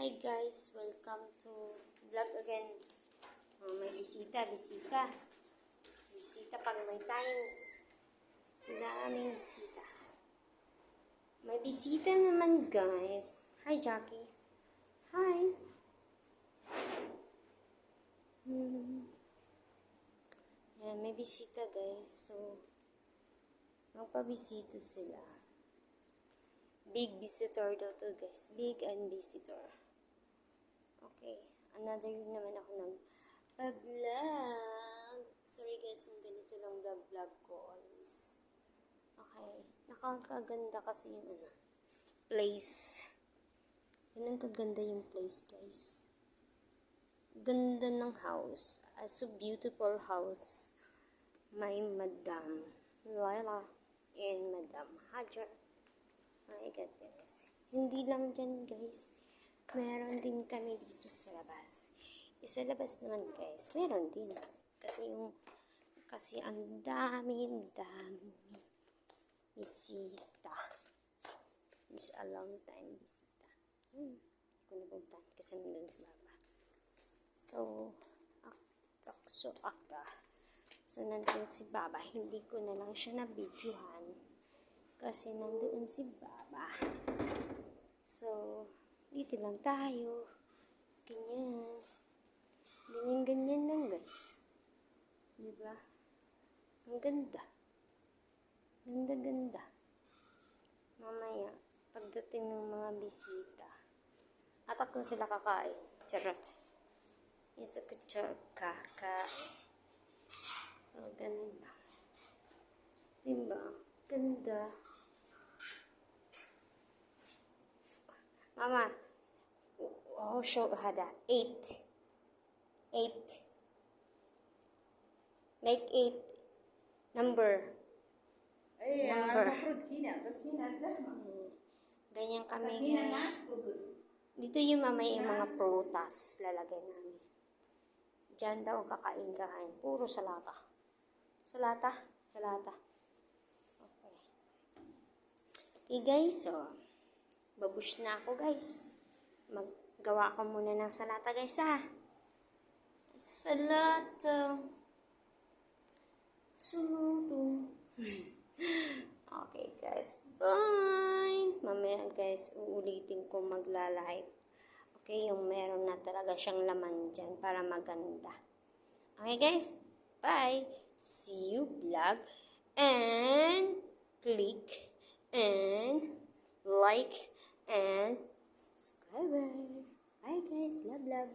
Hi guys, welcome to vlog again. May bisita. Bisita pag may tayong daming bisita. May bisita naman guys. Hi Jackie. Hi. Yan, may bisita guys. So, magpabisita sila. Big visitor daw to guys. Big and visitor. Okay. Another week naman ako nag-vlog. Sorry guys kung ganito lang vlog ko always. Okay. Nakakaganda kasi yung place. Ganun kaganda yung place guys. Ganda ng house. So beautiful house. May Madam Laila and Madam Hajar. My God guys. Hindi lang dyan guys. Meron din kami dito sa labas. Sa labas naman guys. Meron din. Kasi ang dami bisita. It's a long time bisita. Kung napuntahan kasi nandun sa baba. So, nandun si Baba. Hindi ko na lang siya na-videohan. Kasi nandoon si Baba. So, dito lang tayo. Ganyan lang guys. Diba? Ang ganda. Ganda. Mamaya, pagdating ng mga bisita, atak na sila kakain. Charot. Isa ko kakain. So, ganun lang. Diba? Ganda. Mama, show hada. 8. Like 8. Number. Ganyan kami guys. Dito yung mamay yung mga prutas lalagay namin. Diyan daw kakain. Puro salata. Salata. Okay guys, so babush na ako guys. Maggawa ko muna ng salata guys ha. Salata. Okay guys, bye. Mamaya guys, uulitin ko magla-live. Okay, yung meron na talaga siyang laman dyan para maganda. Okay guys, bye. See you vlog and click and like and subscribe. Bye guys, love.